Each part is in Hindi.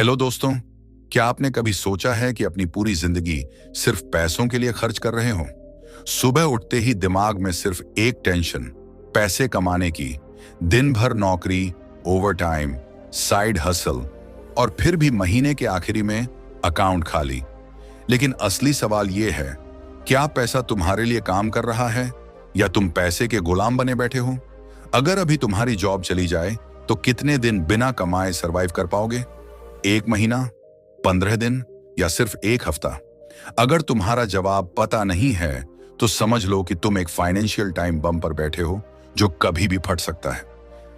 हेलो दोस्तों, क्या आपने कभी सोचा है कि अपनी पूरी जिंदगी सिर्फ पैसों के लिए खर्च कर रहे हो? सुबह उठते ही दिमाग में सिर्फ एक टेंशन, पैसे कमाने की। दिन भर नौकरी, ओवरटाइम, साइड हसल और फिर भी महीने के आखिरी में अकाउंट खाली। लेकिन असली सवाल यह है, क्या पैसा तुम्हारे लिए काम कर रहा है या तुम पैसे के गुलाम बने बैठे हो? अगर अभी तुम्हारी जॉब चली जाए तो कितने दिन बिना कमाए सरवाइव कर पाओगे? 1 महीना, 15 दिन या सिर्फ 1 हफ्ता? अगर तुम्हारा जवाब पता नहीं है तो समझ लो कि तुम एक फाइनेंशियल टाइम बम पर बैठे हो जो कभी भी फट सकता है।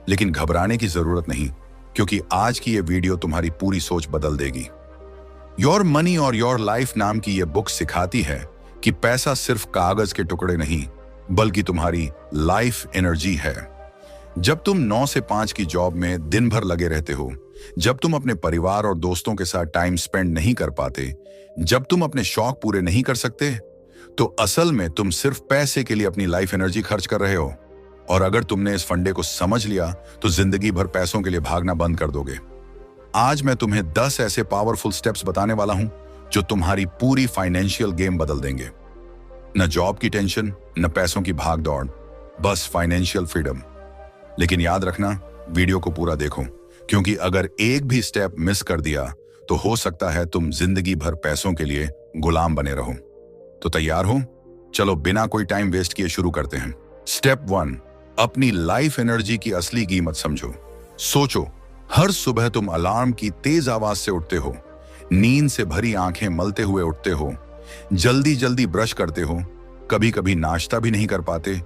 लेकिन घबराने की जरूरत नहीं, क्योंकि आज की ये वीडियो तुम्हारी पूरी सोच बदल देगी। योर मनी और योर लाइफ नाम की ये बुक सिखाती है कि पैसा सिर्फ कागज के टुकड़े नहीं, बल्कि तुम्हारी लाइफ एनर्जी है। जब तुम 9 से 5 की जॉब में दिन भर लगे रहते हो, जब तुम अपने परिवार और दोस्तों के साथ टाइम स्पेंड नहीं कर पाते, जब तुम अपने शौक पूरे नहीं कर सकते, तो असल में तुम सिर्फ पैसे के लिए अपनी लाइफ एनर्जी खर्च कर रहे हो। और अगर तुमने इस फंडे को समझ लिया तो जिंदगी भर पैसों के लिए भागना बंद कर दोगे। आज मैं तुम्हें 10 ऐसे पावरफुल स्टेप्स बताने वाला हूं जो तुम्हारी पूरी फाइनेंशियल गेम बदल देंगे। न जॉब की टेंशन, न पैसों की भाग दौड़, बस फाइनेंशियल फ्रीडम। लेकिन याद रखना, वीडियो को पूरा देखो, क्योंकि अगर एक भी स्टेप मिस कर दिया तो हो सकता है तुम जिंदगी भर पैसों के लिए गुलाम बने रहो। तो तैयार हो? चलो बिना कोई टाइम वेस्ट किए शुरू करते हैं। स्टेप 1, अपनी लाइफ एनर्जी की असली कीमत समझो। सोचो, हर सुबह तुम अलार्म की तेज आवाज से उठते हो, नींद से भरी आंखें मलते हुए उठते हो, जल्दी जल्दी ब्रश करते हो, कभी कभी नाश्ता भी नहीं कर पाते,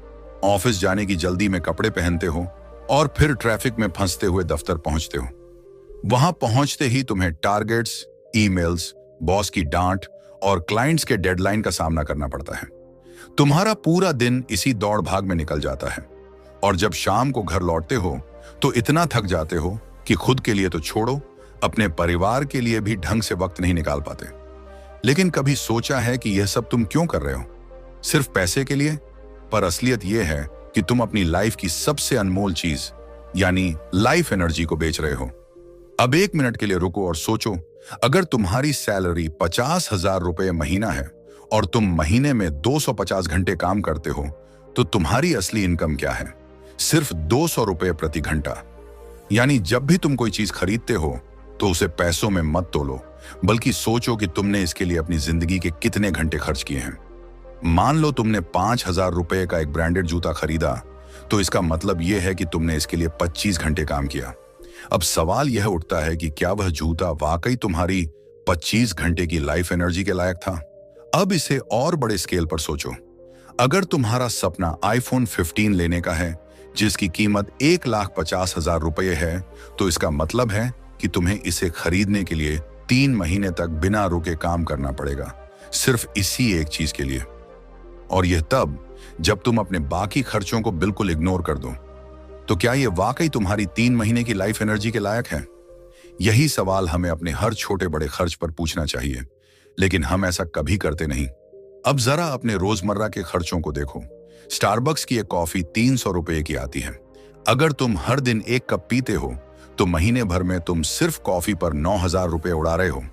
ऑफिस जाने की जल्दी में कपड़े पहनते हो और फिर ट्रैफिक में फंसते हुए दफ्तर पहुंचते हो। वहां पहुंचते ही तुम्हें टारगेट्स, ईमेल्स, बॉस की डांट और क्लाइंट्स के डेडलाइन का सामना करना पड़ता है। तुम्हारा पूरा दिन इसी दौड़ भाग में निकल जाता है और जब शाम को घर लौटते हो तो इतना थक जाते हो कि खुद के लिए तो छोड़ो, अपने परिवार के लिए भी ढंग से वक्त नहीं निकाल पाते। लेकिन कभी सोचा है कि यह सब तुम क्यों कर रहे हो? सिर्फ पैसे के लिए? पर असलियत यह है कि तुम अपनी लाइफ की सबसे अनमोल चीज यानी लाइफ एनर्जी को बेच रहे हो। अब 1 मिनट के लिए रुको और सोचो, अगर तुम्हारी सैलरी 50,000 रुपए महीना है और तुम महीने में 250 घंटे काम करते हो, तो तुम्हारी असली इनकम क्या है? सिर्फ 200 रुपए प्रति घंटा। यानी जब भी तुम कोई चीज खरीदते हो तो उसे पैसों में मत तोलो, बल्कि सोचो कि तुमने इसके लिए अपनी जिंदगी के कितने घंटे खर्च किए हैं। मान लो तुमने 5,000 रुपए का एक ब्रांडेड जूता खरीदा, तो इसका मतलब यह है कि तुमने इसके लिए 25 घंटे काम किया। अब सवाल यह उठता है कि क्या वह जूता वाकई तुम्हारी 25 घंटे की लाइफ एनर्जी के लायक था? अब इसे और बड़े स्केल पर सोचो। अगर तुम्हारा सपना आईफोन 15 लेने का है, जिसकी कीमत 1,50,000 रुपये है, तो इसका मतलब है कि तुम्हें इसे खरीदने के लिए 3 महीने तक बिना रुके काम करना पड़ेगा, सिर्फ इसी एक चीज के लिए। और यह तब जब तुम अपने बाकी खर्चों को बिल्कुल इग्नोर कर दो। तो क्या यह वाकई तुम्हारी 3 महीने की लाइफ एनर्जी के लायक है? यही सवाल हमें अपने हर छोटे बड़े खर्च पर पूछना चाहिए, लेकिन हम ऐसा कभी करते नहीं। अब जरा अपने रोजमर्रा के खर्चों को देखो। स्टारबक्स की एक कॉफी 300 रुपए की आती है। अगर तुम हर दिन 1 कप पीते हो तो महीने भर में तुम सिर्फ कॉफी पर 9,000 रुपए उड़ा रहे हो,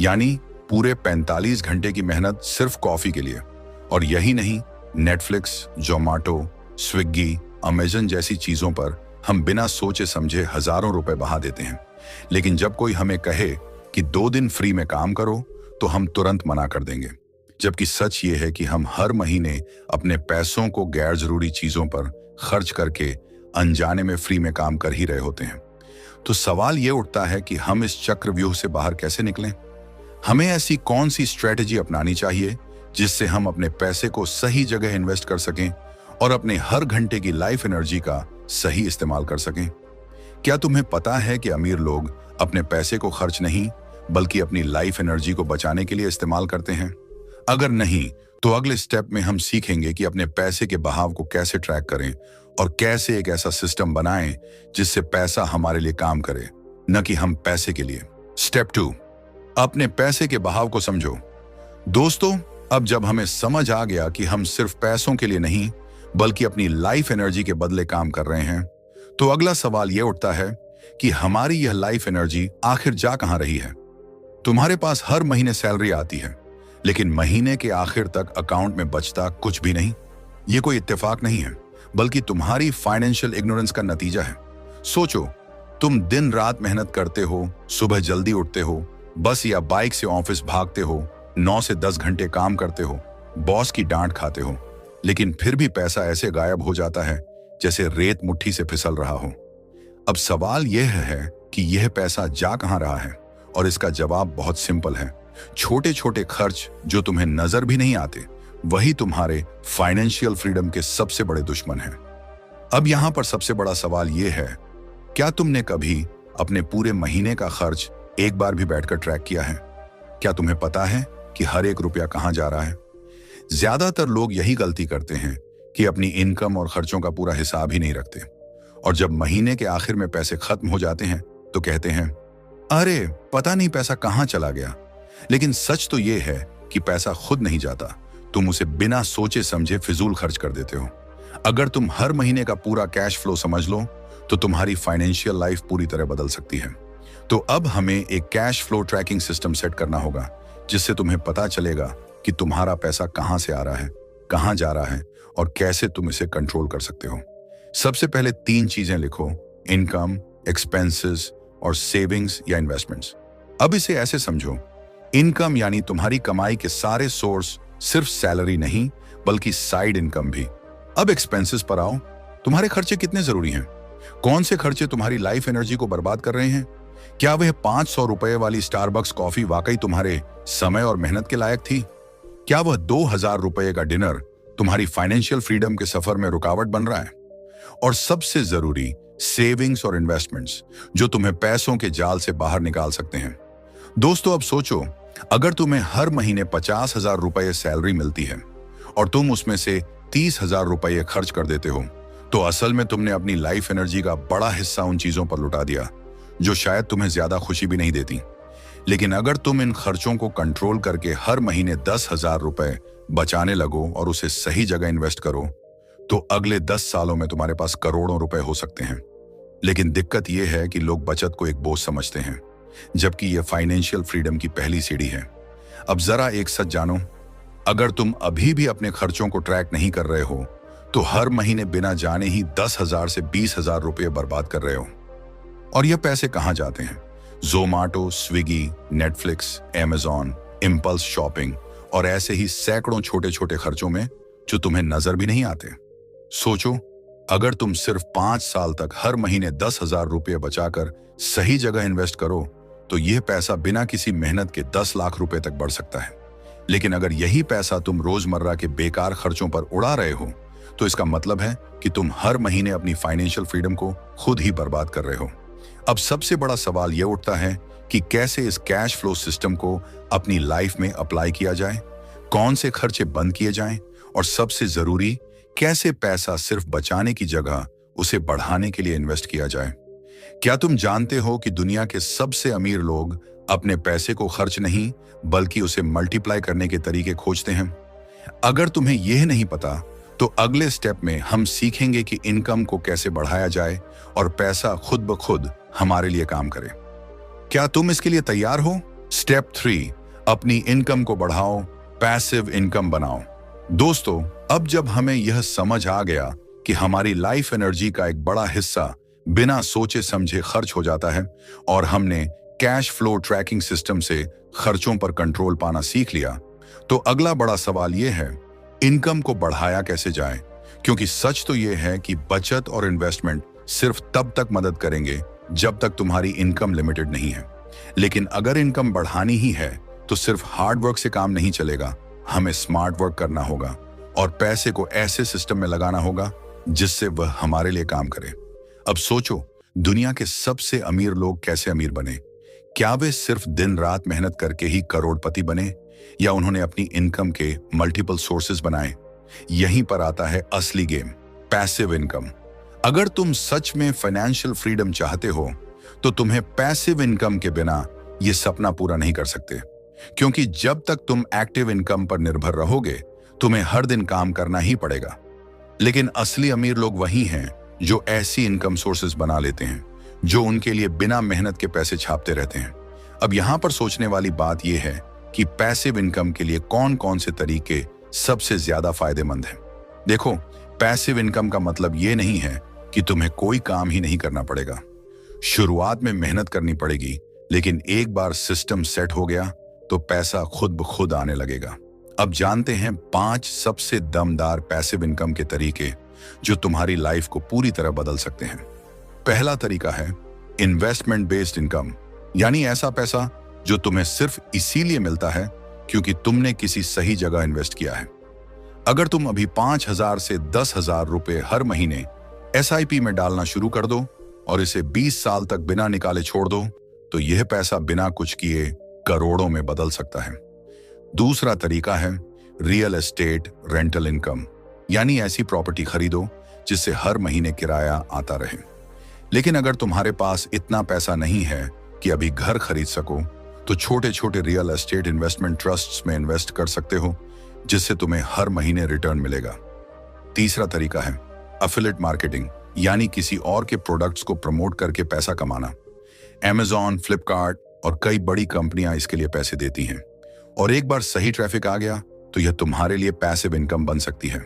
यानी पूरे 45 घंटे की मेहनत सिर्फ कॉफी के लिए। और यही नहीं, नेटफ्लिक्स, जोमैटो, स्विगी, अमेजन जैसी चीजों पर हम बिना सोचे समझे हजारों रुपए बहा देते हैं। लेकिन जब कोई हमें कहे कि 2 दिन फ्री में काम करो, तो हम तुरंत मना कर देंगे। जबकि सच ये है कि हम हर महीने अपने पैसों को गैर जरूरी चीजों पर खर्च करके अनजाने में फ्री में काम कर ही रहे होते हैं। तो सवाल ये उठता है कि हम इस चक्रव्यूह से बाहर कैसे निकलें? हमें ऐसी कौन सी स्ट्रेटेजी अपनानी चाहिए जिससे हम अपने पैसे को सही जगह इन्वेस्ट कर सकें और अपने हर घंटे की लाइफ एनर्जी का सही इस्तेमाल कर सकें? क्या तुम्हें पता है कि अमीर लोग अपने पैसे को खर्च नहीं, बल्कि अपनी लाइफ एनर्जी को बचाने के लिए इस्तेमाल करते हैं? अगर नहीं, तो अगले स्टेप में हम सीखेंगे कि अपने पैसे के बहाव को कैसे ट्रैक करें और कैसे एक ऐसा सिस्टम बनाएं जिससे पैसा हमारे लिए काम करे, न कि हम पैसे के लिए। स्टेप 2, अपने पैसे के बहाव को समझो। दोस्तों, अब जब हमें समझ आ गया कि हम सिर्फ पैसों के लिए नहीं, बल्कि अपनी लाइफ एनर्जी के बदले काम कर रहे हैं, तो अगला सवाल यह उठता है कि हमारी यह लाइफ एनर्जी आखिर जा कहां रही है। तुम्हारे पास हर महीने सैलरी आती है, लेकिन महीने के आखिर तक अकाउंट में बचता कुछ भी नहीं। यह कोई इत्तेफाक नहीं है, बल्कि तुम्हारी फाइनेंशियल इग्नोरेंस का नतीजा है। सोचो, तुम दिन रात मेहनत करते हो, सुबह जल्दी उठते हो, बस या बाइक से ऑफिस भागते हो, 9 से 10 घंटे काम करते हो, बॉस की डांट खाते हो, लेकिन फिर भी पैसा ऐसे गायब हो जाता है जैसे रेत मुट्ठी से फिसल रहा हो। अब सवाल यह है कि यह पैसा जा कहां रहा है, और इसका जवाब बहुत सिंपल है। छोटे छोटे खर्च जो तुम्हें नजर भी नहीं आते, वही तुम्हारे फाइनेंशियल फ्रीडम के सबसे बड़े दुश्मन हैं। अब यहां पर सबसे बड़ा सवाल यह है, क्या तुमने कभी अपने पूरे महीने का खर्च एक बार भी बैठकर ट्रैक किया है? क्या तुम्हें पता है कि हर एक रुपया कहां जा रहा है? ज्यादातर लोग यही गलती करते हैं कि अपनी इनकम और खर्चों का पूरा हिसाब ही नहीं रखते, और जब महीने के आखिर में पैसे खत्म हो जाते हैं तो कहते हैं, अरे पता नहीं पैसा कहां चला गया। लेकिन सच तो यह है कि पैसा खुद नहीं जाता, तुम उसे बिना सोचे समझे फिजूल खर्च कर देते हो। अगर तुम हर महीने का पूरा कैश फ्लो समझ लो तो तुम्हारी फाइनेंशियल लाइफ पूरी तरह बदल सकती है। तो अब हमें एक cash flow tracking system set करना होगा, जिससे तुम्हें पता चलेगा कि तुम्हारा पैसा कहां से आ रहा है, कहां जा रहा है, और कैसे तुम इसे कंट्रोल कर सकते हो। सबसे पहले 3 चीजें लिखो: इनकम, एक्सपेंसेस और सेविंग्स या इन्वेस्टमेंट्स। अब इसे ऐसे समझो, इनकम यानी तुम्हारी कमाई के सारे सोर्स, सिर्फ सैलरी नहीं बल्कि साइड इनकम भी। अब एक्सपेंसेस पर आओ, तुम्हारे खर्चे कितने जरूरी हैं? कौन से खर्चे तुम्हारी लाइफ एनर्जी को बर्बाद कर रहे हैं? क्या वह 500 रुपए वाली स्टारबक्स कॉफी वाकई तुम्हारे समय और मेहनत के लायक थी? क्या वह 2000 रुपए का डिनर तुम्हारी फाइनेंशियल फ्रीडम के सफर में रुकावट बन रहा है? और सबसे जरूरी, सेविंग्स और इन्वेस्टमेंट्स, जो तुम्हें पैसों के जाल से बाहर निकाल सकते हैं। दोस्तों, अब सोचो, अगर तुम्हें हर महीने 50,000 रुपए सैलरी मिलती है और तुम उसमें से 30,000 रुपए खर्च कर देते हो, तो असल में तुमने अपनी लाइफ एनर्जी का बड़ा हिस्सा उन चीजों पर लुटा दिया जो शायद तुम्हें ज्यादा खुशी भी नहीं देती। लेकिन अगर तुम इन खर्चों को कंट्रोल करके हर महीने 10,000 रुपए बचाने लगो और उसे सही जगह इन्वेस्ट करो, तो अगले 10 सालों में तुम्हारे पास करोड़ों रुपए हो सकते हैं। लेकिन दिक्कत यह है कि लोग बचत को एक बोझ समझते हैं, जबकि यह फाइनेंशियल फ्रीडम की पहली सीढ़ी है। अब जरा एक सच जानो, अगर तुम अभी भी अपने खर्चों को ट्रैक नहीं कर रहे हो, तो हर महीने बिना जाने ही 10,000 से 20,000 रुपए बर्बाद कर रहे हो। और यह पैसे कहां जाते हैं? Zomato, Swiggy, Netflix, Amazon, impulse shopping और ऐसे ही सैकड़ों छोटे छोटे खर्चों में जो तुम्हें नजर भी नहीं आते। सोचो, अगर तुम सिर्फ 5 साल तक हर महीने 10,000 रुपये बचाकर सही जगह इन्वेस्ट करो, तो यह पैसा बिना किसी मेहनत के 10 लाख रुपए तक बढ़ सकता है। लेकिन अगर यही पैसा तुम रोजमर्रा के बेकार खर्चों पर उड़ा रहे हो, तो इसका मतलब है कि तुम हर महीने अपनी फाइनेंशियल फ्रीडम को खुद ही बर्बाद कर रहे हो। अब सबसे बड़ा सवाल यह उठता है कि कैसे इस कैश फ्लो सिस्टम को अपनी लाइफ में अप्लाई किया जाए, कौन से खर्चे बंद किए जाएं, और सबसे जरूरी, कैसे पैसा सिर्फ बचाने की जगह उसे बढ़ाने के लिए इन्वेस्ट किया जाए। क्या तुम जानते हो कि दुनिया के सबसे अमीर लोग अपने पैसे को खर्च नहीं बल्कि उसे मल्टीप्लाई करने के तरीके खोजते हैं? अगर तुम्हें यह नहीं पता, तो अगले स्टेप में हम सीखेंगे कि इनकम को कैसे बढ़ाया जाए और पैसा खुद ब खुद हमारे लिए काम करे। क्या तुम इसके लिए तैयार हो? स्टेप 3, अपनी इनकम को बढ़ाओ, पैसिव इनकम बनाओ। दोस्तों, अब जब हमें यह समझ आ गया कि हमारी लाइफ एनर्जी का एक बड़ा हिस्सा बिना सोचे समझे खर्च हो जाता है और हमने कैश फ्लो ट्रैकिंग सिस्टम से खर्चों पर कंट्रोल पाना सीख लिया, तो अगला बड़ा सवाल यह है, इनकम को बढ़ाया कैसे जाए? क्योंकि सच तो यह है कि बचत और इन्वेस्टमेंट सिर्फ तब तक मदद करेंगे जब तक तुम्हारी इनकम लिमिटेड नहीं है। लेकिन अगर इनकम बढ़ानी ही है तो सिर्फ हार्ड वर्क से काम नहीं चलेगा, हमें स्मार्ट वर्क करना होगा और पैसे को ऐसे सिस्टम में लगाना होगा जिससे वह हमारे लिए काम करे। अब सोचो, दुनिया के सबसे अमीर लोग कैसे अमीर बने? क्या वे सिर्फ दिन रात मेहनत करके ही करोड़पति बने, या उन्होंने अपनी इनकम के मल्टीपल सोर्सेज बनाए? यहीं पर आता है असली गेम, पैसिव इनकम। अगर तुम सच में फाइनेंशियल फ्रीडम चाहते हो, तो तुम्हें पैसिव इनकम के बिना यह सपना पूरा नहीं कर सकते। क्योंकि जब तक तुम एक्टिव इनकम पर निर्भर रहोगे, तुम्हें हर दिन काम करना ही पड़ेगा। लेकिन असली अमीर लोग वही हैं जो ऐसी इनकम सोर्सेज बना लेते हैं जो उनके लिए बिना मेहनत के पैसे छापते रहते हैं। अब यहां पर सोचने वाली बात यह है कि पैसिव इनकम के लिए कौन कौन से तरीके सबसे ज्यादा फायदेमंद हैं। देखो, पैसिव इनकम का मतलब यह नहीं है कि तुम्हें कोई काम ही नहीं करना पड़ेगा। शुरुआत में मेहनत करनी पड़ेगी, लेकिन एक बार सिस्टम सेट हो गया तो पैसा खुद ब खुद आने लगेगा। अब जानते हैं 5 सबसे दमदार पैसिव इनकम के तरीके जो तुम्हारी लाइफ को पूरी तरह बदल सकते हैं। पहला तरीका है इन्वेस्टमेंट बेस्ड इनकम, यानी ऐसा पैसा जो तुम्हें सिर्फ इसीलिए मिलता है क्योंकि तुमने किसी सही जगह इन्वेस्ट किया है। अगर तुम अभी 5,000 से 10,000 रुपए हर महीने SIP में डालना शुरू कर दो और इसे 20 साल तक बिना निकाले छोड़ दो, तो यह पैसा बिना कुछ किए करोड़ों में बदल सकता है। दूसरा तरीका है रियल एस्टेट रेंटल इनकम, यानी ऐसी प्रॉपर्टी खरीदो जिससे हर महीने किराया आता रहे। लेकिन अगर तुम्हारे पास इतना पैसा नहीं है कि अभी घर खरीद सको, तो छोटे छोटे रियल एस्टेट इन्वेस्टमेंट ट्रस्ट्स में इन्वेस्ट कर सकते हो, जिससे तुम्हें हर महीने रिटर्न मिलेगा। तीसरा तरीका है एफिलिएट मार्केटिंग, यानी किसी और के प्रोडक्ट्स को प्रमोट करके पैसा कमाना। Amazon, फ्लिपकार्ट और कई बड़ी कंपनियां इसके लिए पैसे देती हैं, और एक बार सही ट्रैफिक आ गया तो यह तुम्हारे लिए पैसिव इनकम बन सकती है।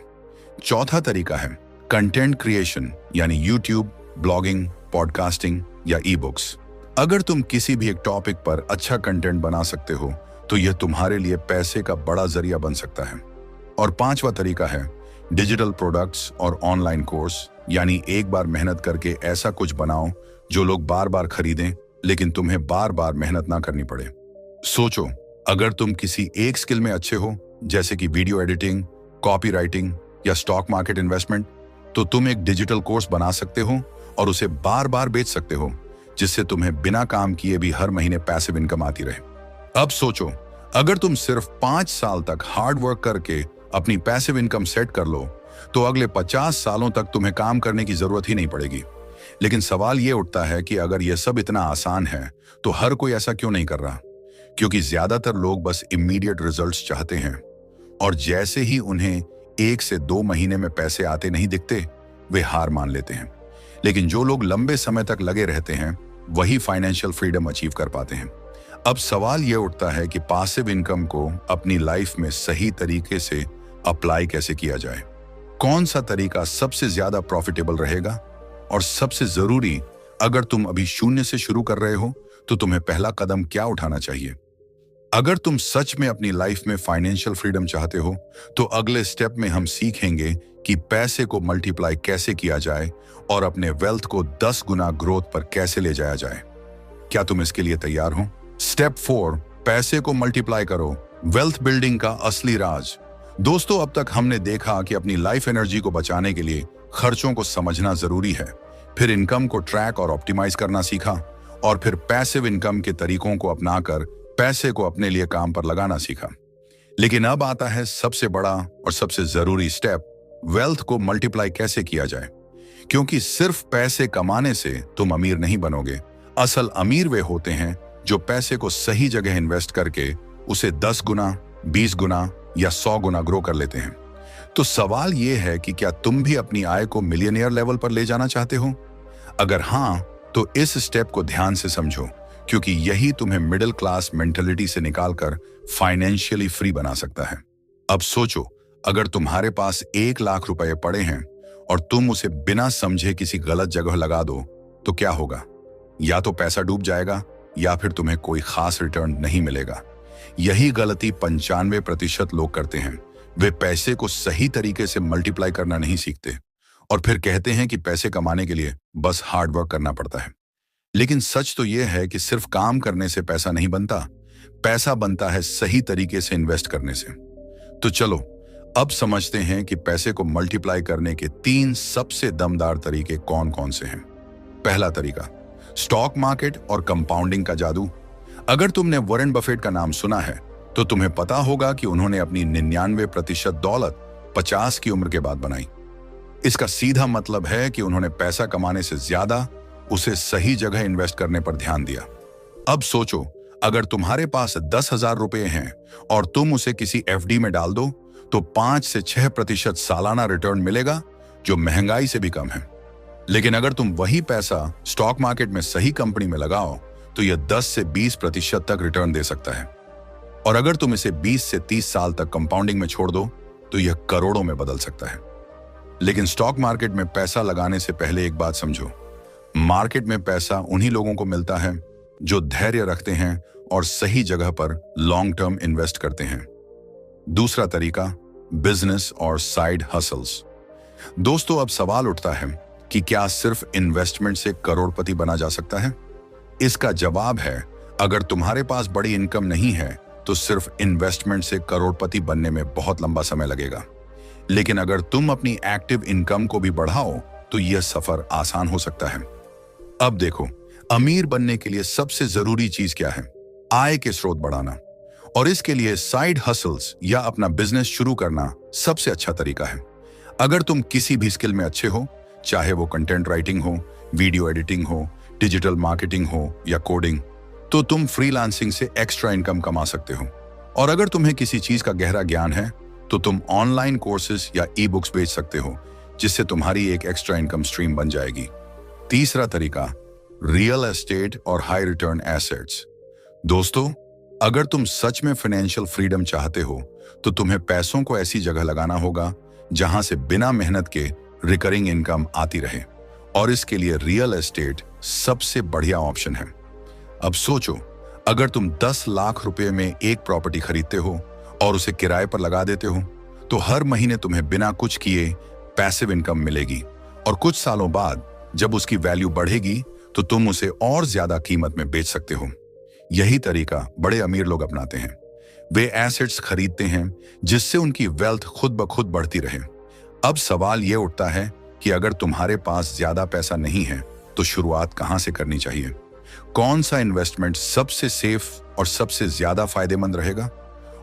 चौथा तरीका है कंटेंट क्रिएशन, यानी यूट्यूब, ब्लॉगिंग, पॉडकास्टिंग या ई बुक्स। अगर तुम किसी भी एक टॉपिक पर अच्छा कंटेंट बना सकते हो तो यह तुम्हारे लिए पैसे का बड़ा जरिया बन सकता है। और पांचवा तरीका है डिजिटल प्रोडक्ट्स और ऑनलाइन कोर्स, यानी एक बार मेहनत करके ऐसा कुछ बनाओ जो लोग बार बार खरीदें, लेकिन तुम्हें बार बार मेहनत ना करनी पड़े। सोचो, अगर तुम किसी एक स्किल में अच्छे हो, जैसे कि वीडियो एडिटिंग, कॉपी राइटिंग या स्टॉक मार्केट इन्वेस्टमेंट, तो तुम एक डिजिटल कोर्स बना सकते हो और उसे बार बार बेच सकते हो, जिससे तुम्हें बिना काम किए भी हर महीने पैसिव इनकम आती रहे। अब सोचो, अगर तुम सिर्फ 5 साल तक हार्ड वर्क करके अपनी पैसिव इनकम सेट कर लो, तो अगले 50 सालों तक तुम्हें काम करने की जरूरत ही नहीं पड़ेगी। लेकिन सवाल यह उठता है कि अगर यह सब इतना आसान है तो हर कोई ऐसा क्यों नहीं कर रहा? क्योंकि ज्यादातर लोग बस इमीडिएट रिजल्ट्स चाहते हैं, और जैसे ही उन्हें 1 से 2 महीने में पैसे आते नहीं दिखते, वे हार मान लेते हैं। लेकिन जो लोग लंबे समय तक लगे रहते हैं, वही फाइनेंशियल फ्रीडम अचीव कर पाते हैं। अब सवाल यह उठता है कि पैसिव इनकम को अपनी लाइफ में सही तरीके से अप्लाई कैसे किया जाए। कौन सा तरीका सबसे ज्यादा प्रॉफिटेबल रहेगा? और सबसे जरूरी, अगर तुम अभी शून्य से शुरू कर रहे हो तो तुम्हें पहला कदम क्या उठाना चाहिए? अगर तुम सच में अपनी लाइफ में फाइनेंशियल फ्रीडम चाहते हो, तो अगले स्टेप में हम सीखेंगे कि पैसे को मल्टीप्लाई कैसे किया जाए और अपने वेल्थ को 10 गुना ग्रोथ पर कैसे ले जाया जाए। क्या तुम इसके लिए तैयार हो? स्टेप 4, पैसे को मल्टीप्लाई करो, वेल्थ बिल्डिंग का असली राज। दोस्तों, अब तक हमने देखा कि अपनी लाइफ एनर्जी को बचाने के लिए खर्चों को समझना जरूरी है, फिर इनकम को ट्रैक और ऑप्टिमाइज करना सीखा, और फिर पैसिव इनकम के तरीकों को अपनाकर पैसे को अपने लिए काम पर लगाना सीखा। लेकिन अब आता है सबसे बड़ा और सबसे जरूरी स्टेप, वेल्थ को मल्टीप्लाई कैसे किया जाए। क्योंकि सिर्फ पैसे कमाने से तुम अमीर नहीं बनोगे। असल अमीर वे होते हैं जो पैसे को सही जगह इन्वेस्ट करके उसे 10 गुना, 20 गुना या 100 गुना ग्रो कर लेते हैं। तो सवाल यह है कि क्या तुम भी अपनी आय को मिलियनियर लेवल पर ले जाना चाहते हो? अगर हाँ, तो इस स्टेप को ध्यान से समझो, क्योंकि यही तुम्हें मिडिल क्लास मेंटेलिटी से निकालकर फाइनेंशियली फ्री बना सकता है। अब सोचो, अगर तुम्हारे पास 1 लाख रुपए पड़े हैं और तुम उसे बिना समझे किसी गलत जगह लगा दो, तो क्या होगा? या तो पैसा डूब जाएगा या फिर तुम्हें कोई खास रिटर्न नहीं मिलेगा। यही गलती 95% लोग करते हैं। वे पैसे को सही तरीके से मल्टीप्लाई करना नहीं सीखते और फिर कहते हैं कि पैसे कमाने के लिए बस हार्ड वर्क करना पड़ता है। लेकिन सच तो यह है कि सिर्फ काम करने से पैसा नहीं बनता, पैसा बनता है सही तरीके से इन्वेस्ट करने से। तो चलो अब समझते हैं कि पैसे को मल्टीप्लाई करने के 3 सबसे दमदार तरीके कौन कौन से हैं। पहला तरीका, स्टॉक मार्केट और कंपाउंडिंग का जादू। अगर तुमने वॉरेन बफेट का नाम सुना है तो तुम्हें पता होगा कि उन्होंने अपनी 99% दौलत 50 की उम्र के बाद बनाई। इसका सीधा मतलब है कि उन्होंने पैसा कमाने से ज्यादा उसे सही जगह इन्वेस्ट करने पर ध्यान दिया। अब सोचो, अगर तुम्हारे पास 10,000 रुपए हैं और तुम उसे किसी FD में डाल दो, तो 5 से 6% सालाना रिटर्न मिलेगा, जो महंगाई से भी कम है। लेकिन अगर तुम वही पैसा स्टॉक मार्केट में सही कंपनी में लगाओ तो यह 10 से 20% तक रिटर्न दे सकता है। और अगर तुम इसे 20 से 30 साल तक कंपाउंडिंग में छोड़ दो तो यह करोड़ों में बदल सकता है। लेकिन स्टॉक मार्केट में पैसा लगाने से पहले एक बात समझो, मार्केट में पैसा उन्हीं लोगों को मिलता है जो धैर्य रखते हैं और सही जगह पर लॉन्ग टर्म इन्वेस्ट करते हैं। दूसरा तरीका, बिजनेस और साइड हसल्स। दोस्तों, अब सवाल उठता है कि क्या सिर्फ इन्वेस्टमेंट से करोड़पति बना जा सकता है? इसका जवाब है, अगर तुम्हारे पास बड़ी इनकम नहीं है तो सिर्फ इन्वेस्टमेंट से करोड़पति बनने में बहुत लंबा समय लगेगा। लेकिन अगर तुम अपनी एक्टिव इनकम को भी बढ़ाओ तो यह सफर आसान हो सकता है। अब देखो, अमीर बनने के लिए सबसे जरूरी चीज क्या है? आय के स्रोत बढ़ाना। और इसके लिए साइड हसल्स या अपना बिजनेस शुरू करना सबसे अच्छा तरीका है। अगर तुम किसी भी स्किल में अच्छे हो, चाहे वो कंटेंट राइटिंग हो, वीडियो एडिटिंग हो, डिजिटल मार्केटिंग हो या कोडिंग, तो तुम फ्रीलांसिंग से एक्स्ट्रा इनकम कमा सकते हो। और अगर तुम्हें किसी चीज का गहरा ज्ञान है तो तुम ऑनलाइन कोर्सेज या ई बुक्स बेच सकते हो, जिससे तुम्हारी एक एक्स्ट्रा इनकम स्ट्रीम बन जाएगी। तीसरा तरीका, रियल एस्टेट और हाई रिटर्न एसेट्स। दोस्तों, अगर तुम सच में फाइनेंशियल फ्रीडम चाहते हो तो तुम्हें पैसों को ऐसी जगह लगाना होगा जहां से बिना मेहनत के रिकरिंग इनकम आती रहे, और इसके लिए रियल एस्टेट सबसे बढ़िया ऑप्शन है। अब सोचो, अगर तुम 10 लाख रुपए में एक प्रॉपर्टी खरीदते हो और उसे किराए पर लगा देते हो तो हर महीने तुम्हें बिना कुछ किए पैसिव इनकम मिलेगी, और कुछ सालों बाद जब उसकी वैल्यू बढ़ेगी तो तुम उसे और ज्यादा कीमत में बेच सकते हो। यही तरीका बड़े अमीर लोग अपनाते हैं। वे एसेट्स खरीदते हैं जिससे उनकी वेल्थ खुद ब खुद बढ़ती रहे। अब सवाल यह उठता है कि अगर तुम्हारे पास ज्यादा पैसा नहीं है तो शुरुआत कहां से करनी चाहिए? कौन सा इन्वेस्टमेंट सबसे सेफ और सबसे ज्यादा फायदेमंद रहेगा?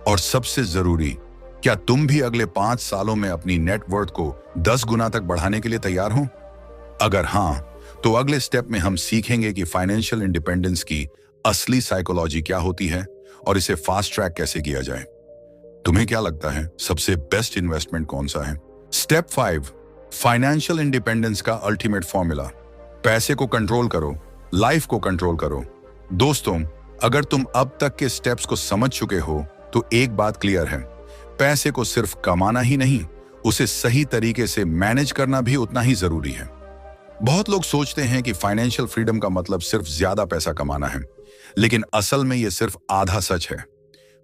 और सबसे जरूरी, क्या तुम भी अगले 5 सालों में अपनी नेटवर्थ को 10 गुना तक बढ़ाने के लिए तैयार हो? अगर हां, तो अगले स्टेप में हम सीखेंगे कि फाइनेंशियल इंडिपेंडेंस की असली साइकोलॉजी क्या होती है और इसे फास्ट ट्रैक कैसे किया जाए। तुम्हें क्या लगता है, सबसे बेस्ट इन्वेस्टमेंट कौन सा है? स्टेप 5, फाइनेंशियल इंडिपेंडेंस का अल्टीमेट फॉर्मूला। पैसे को कंट्रोल करो, लाइफ को कंट्रोल करो। दोस्तों, अगर तुम अब तक के स्टेप्स को समझ चुके हो तो एक बात क्लियर है, पैसे को सिर्फ कमाना ही नहीं, उसे सही तरीके से मैनेज करना भी उतना ही जरूरी है। बहुत लोग सोचते हैं कि फाइनेंशियल फ्रीडम का मतलब सिर्फ ज्यादा पैसा कमाना है, लेकिन असल में यह सिर्फ आधा सच है।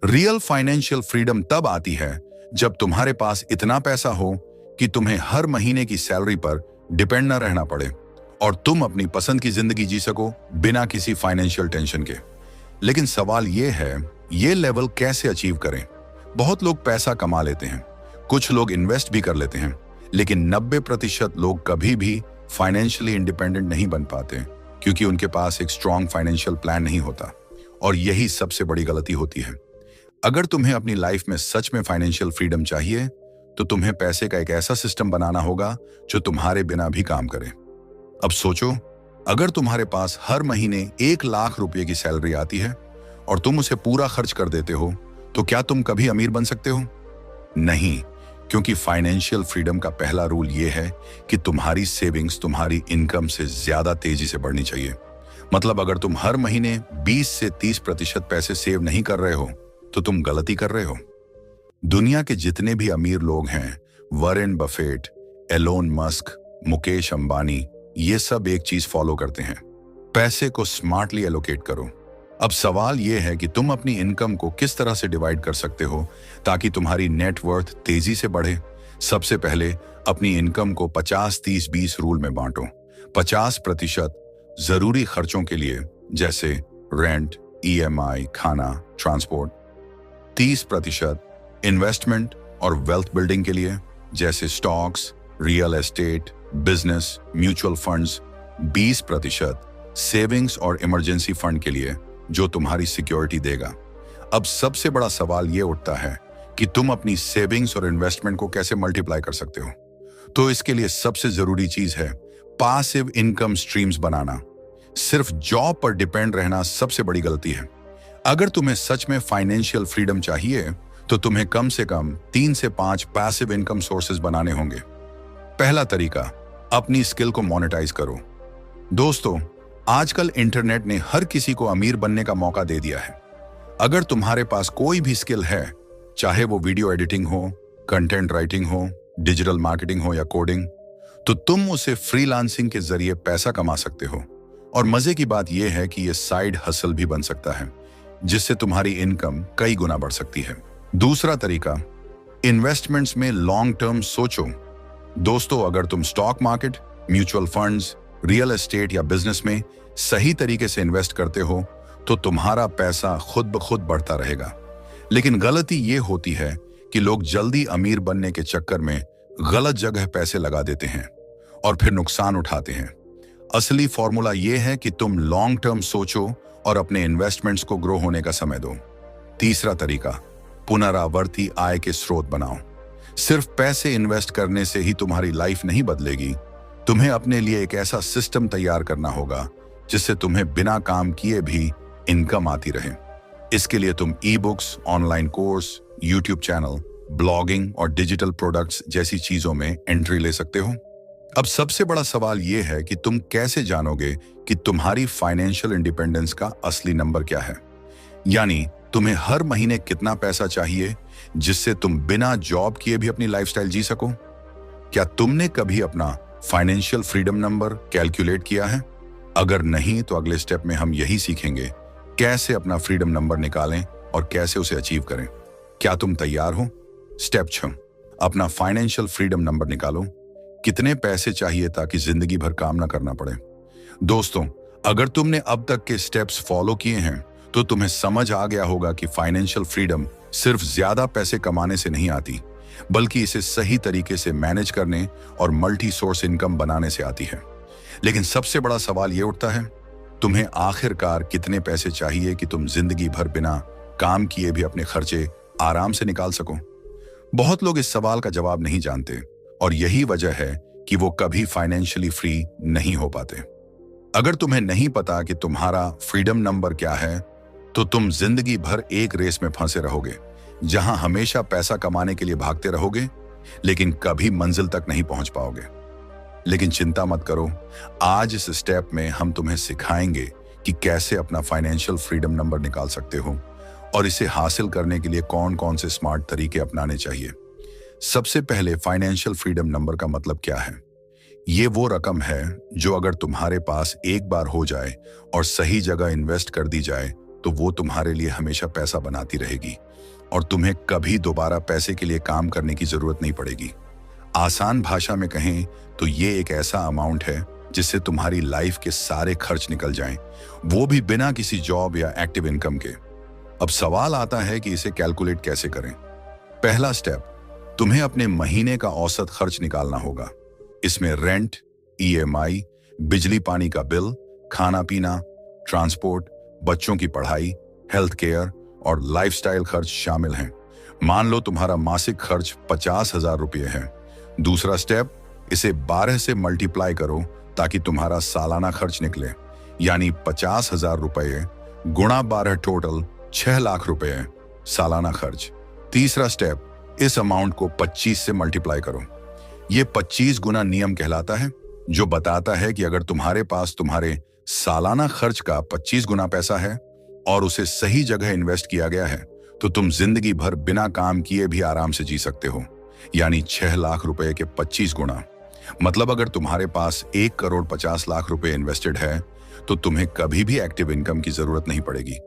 रियल फाइनेंशियल फ्रीडम तब आती है जब तुम्हारे पास इतना पैसा हो कि तुम्हें हर महीने की सैलरी पर डिपेंड न रहना पड़े और तुम अपनी पसंद की जिंदगी जी सको बिना किसी फाइनेंशियल टेंशन के। लेकिन सवाल यह है, ये लेवल कैसे अचीव करें? बहुत लोग पैसा कमा लेते हैं, कुछ लोग इन्वेस्ट भी कर लेते हैं, लेकिन 90% लोग कभी भी फाइनेंशियली इंडिपेंडेंट नहीं बन पाते क्योंकि उनके पास एक स्ट्रॉन्ग फाइनेंशियल प्लान नहीं होता। और यही सबसे बड़ी गलती होती है। अगर तुम्हें अपनी लाइफ में सच में फाइनेंशियल फ्रीडम चाहिए तो तुम्हें पैसे का एक ऐसा सिस्टम बनाना होगा जो तुम्हारे बिना भी काम करे। अब सोचो, अगर तुम्हारे पास हर महीने 1 लाख रुपए की सैलरी आती है और तुम उसे पूरा खर्च कर देते हो, तो क्या तुम कभी अमीर बन सकते हो? नहीं, क्योंकि फाइनेंशियल फ्रीडम का पहला रूल यह है कि तुम्हारी सेविंग्स तुम्हारी इनकम से ज्यादा तेजी से बढ़नी चाहिए। मतलब अगर तुम हर महीने 20 से 30% पैसे सेव नहीं कर रहे हो तो तुम गलती कर रहे हो। दुनिया के जितने भी अमीर लोग हैं, Warren Buffett, Elon Musk, Mukesh Ambani, ये सब एक चीज फॉलो करते हैं, पैसे को स्मार्टली एलोकेट करो। अब सवाल यह है कि तुम अपनी इनकम को किस तरह से डिवाइड कर सकते हो ताकि तुम्हारी नेटवर्थ तेजी से बढ़े। सबसे पहले अपनी इनकम को 50-30-20 रूल में बांटो। 50% जरूरी खर्चों के लिए जैसे रेंट, EMI, खाना, ट्रांसपोर्ट। 30% इन्वेस्टमेंट और वेल्थ बिल्डिंग के लिए जैसे stocks, real estate, business, mutual funds. 20% savings और इमरजेंसी फंड के लिए जो तुम्हारी सिक्योरिटी देगा। अब सबसे बड़ा सवाल यह उठता है कि तुम अपनी सेविंग्स और इन्वेस्टमेंट को कैसे मल्टीप्लाई कर सकते हो। तो इसके लिए सबसे जरूरी चीज है पासिव इनकम स्ट्रीम्स बनाना। सिर्फ जॉब पर डिपेंड रहना सबसे बड़ी गलती है। अगर तुम्हें सच में फाइनेंशियल फ्रीडम चाहिए तो तुम्हें कम से कम 3 से 5 पैसिव इनकम सोर्सेज बनाने होंगे। पहला तरीका, अपनी स्किल को मोनेटाइज करो। दोस्तों, आजकल इंटरनेट ने हर किसी को अमीर बनने का मौका दे दिया है। अगर तुम्हारे पास कोई भी स्किल है, चाहे वो वीडियो एडिटिंग हो, कंटेंट राइटिंग हो, डिजिटल मार्केटिंग हो या कोडिंग, तो तुम उसे फ्रीलांसिंग के जरिए पैसा कमा सकते हो। और मजे की बात यह है कि यह साइड हसल भी बन सकता है, जिससे तुम्हारी इनकम कई गुना बढ़ सकती है। दूसरा तरीका, इन्वेस्टमेंट्स में लॉन्ग टर्म सोचो। दोस्तों, अगर तुम stock market, mutual funds, real estate या बिजनेस में सही तरीके से इन्वेस्ट करते हो, तो तुम्हारा पैसा खुद ब खुद बढ़ता रहेगा। लेकिन गलती ये होती है कि लोग जल्दी अमीर बनने के चक्कर में गलत जगह पैसे लगा देते हैं और फिर नुकसान उठाते हैं। असली फॉर्मूला ये है कि तुम लॉन्ग टर्म सोचो और अपने इन्वेस्टमेंट्स को ग्रो होने का समय दो। तीसरा तरीका, पुनरावर्ती आय के स्रोत बनाओ। सिर्फ पैसे इन्वेस्ट करने से ही तुम्हारी लाइफ नहीं बदलेगी। तुम्हें अपने लिए एक ऐसा सिस्टम तैयार करना होगा जिससे तुम्हें बिना काम किए भी इनकम आती रहे। इसके लिए तुम e books, online course, YouTube channel, blogging और डिजिटल प्रोडक्ट्स जैसी चीजों में एंट्री ले सकते हो। अब सबसे बड़ा सवाल यह है कि तुम कैसे जानोगे कि तुम्हारी फाइनेंशियल इंडिपेंडेंस का असली नंबर क्या है। यानी तुम्हें हर महीने कितना पैसा चाहिए जिससे तुम बिना जॉब किए भी अपनी लाइफस्टाइल जी सको। क्या तुमने कभी अपना फाइनेंशियल फ्रीडम नंबर कैलकुलेट किया है? अगर नहीं, तो अगले स्टेप में हम यही सीखेंगे कैसे अपना फ्रीडम नंबर निकालें और कैसे उसे अचीव करें। क्या तुम तैयार हो? स्टेप 6, अपना फाइनेंशियल फ्रीडम नंबर निकालो। कितने पैसे चाहिए ताकि जिंदगी भर काम ना करना पड़े? दोस्तों, अगर तुमने अब तक के स्टेप्स फॉलो किए हैं तो तुम्हें समझ आ गया होगा कि फाइनेंशियल फ्रीडम सिर्फ ज्यादा पैसे कमाने से नहीं आती, बल्कि इसे सही तरीके से मैनेज करने और मल्टी सोर्स इनकम बनाने से आती है। लेकिन सबसे बड़ा सवाल यह उठता है, तुम्हें आखिरकार कितने पैसे चाहिए कि तुम जिंदगी भर बिना काम किए भी अपने खर्चे आराम से निकाल सको? बहुत लोग इस सवाल का जवाब नहीं जानते और यही वजह है कि वो कभी फाइनेंशियली फ्री नहीं हो पाते। अगर तुम्हें नहीं पता कि तुम्हारा फ्रीडम नंबर क्या है, तो तुम जिंदगी भर एक रेस में फंसे रहोगे, जहां हमेशा पैसा कमाने के लिए भागते रहोगे, लेकिन कभी मंजिल तक नहीं पहुंच पाओगे। लेकिन चिंता मत करो, आज इस स्टेप में हम तुम्हें सिखाएंगे कि कैसे अपना फाइनेंशियल फ्रीडम नंबर निकाल सकते हो और इसे हासिल करने के लिए कौन कौन से स्मार्ट तरीके अपनाने चाहिए। सबसे पहले, फाइनेंशियल फ्रीडम नंबर का मतलब क्या है? ये वो रकम है जो अगर तुम्हारे पास एक बार हो जाए और सही जगह इन्वेस्ट कर दी जाए तो वो तुम्हारे लिए हमेशा पैसा बनाती रहेगी और तुम्हें कभी दोबारा पैसे के लिए काम करने की जरूरत नहीं पड़ेगी। आसान भाषा में कहें तो ये एक ऐसा अमाउंट है जिससे तुम्हारी लाइफ के सारे खर्च निकल जाएं, वो भी बिना किसी जॉब या एक्टिव इनकम के। अब सवाल आता है कि इसे कैलकुलेट कैसे करें। पहला स्टेप, तुम्हें अपने महीने का औसत खर्च निकालना होगा। इसमें रेंट, ईएमआई, बिजली पानी का बिल, खाना पीना, ट्रांसपोर्ट, बच्चों की पढ़ाई, हेल्थ केयर और लाइफस्टाइल खर्च शामिल हैं। मान लो तुम्हारा मासिक खर्च 50,000 रुपये है। दूसरा स्टेप, इसे 12 से मल्टीप्लाई करो ताकि तुम्हारा सालाना खर्च निकले, यानी 50,000 रुपये गुणा 12 टोटल 6 लाख रुपए सालाना खर्च। तीसरा स्टेप, इस अमाउंट को 25 से मल्टीप्लाई करो। ये 25 गुना नियम कहलाता है, जो बताता है कि अगर तुम्हारे पास तुम्हारे सालाना खर्च का 25 गुना पैसा है और उसे सही जगह इन्वेस्ट किया गया है, तो तुम जिंदगी भर बिना काम किए भी आराम से जी सकते हो, यानी 6 लाख रुपए के 25 गुना। मतलब अगर तुम्हारे पास 1 करोड़ 50 लाख रुपए इन्वेस्टेड है, तो तुम्हें कभी भी एक्टिव इनकम की जरूरत नहीं पड़ेगी,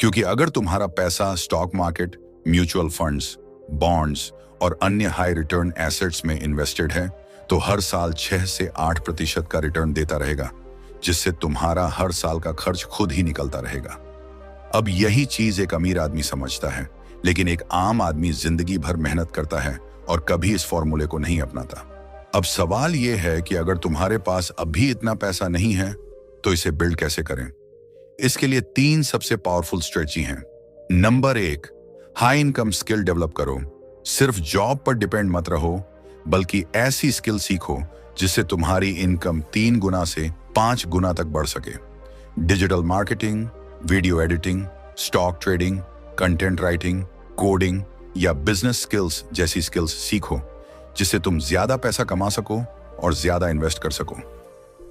क्योंकि अगर तुम्हारा पैसा stock market, mutual funds, bonds और अन्य हाई रिटर्न एसेट्स में इन्वेस्टेड है, तो हर साल 6 से 8% का रिटर्न देता रहेगा, जिससे तुम्हारा हर साल का खर्च खुद ही निकलता रहेगा। अब यही चीज एक अमीर आदमी समझता है, लेकिन एक आम आदमी जिंदगी भर मेहनत करता है और कभी इस फॉर्मूले को नहीं अपनाता। अब सवाल यह है कि अगर तुम्हारे पास अभी इतना पैसा नहीं है, तो इसे बिल्ड कैसे करें? इसके लिए 3 सबसे पावरफुल स्ट्रेटजी हैं। Number 1, high income skill develop करो। सिर्फ जॉब पर डिपेंड मत रहो, बल्कि ऐसी स्किल सीखो जिससे तुम्हारी इनकम 3 गुना से 5 गुना तक बढ़ सके। Digital marketing, video editing, stock trading, content writing, coding या बिजनेस स्किल्स जैसी स्किल्स सीखो, जिससे तुम ज्यादा पैसा कमा सको और ज्यादा इन्वेस्ट कर सको।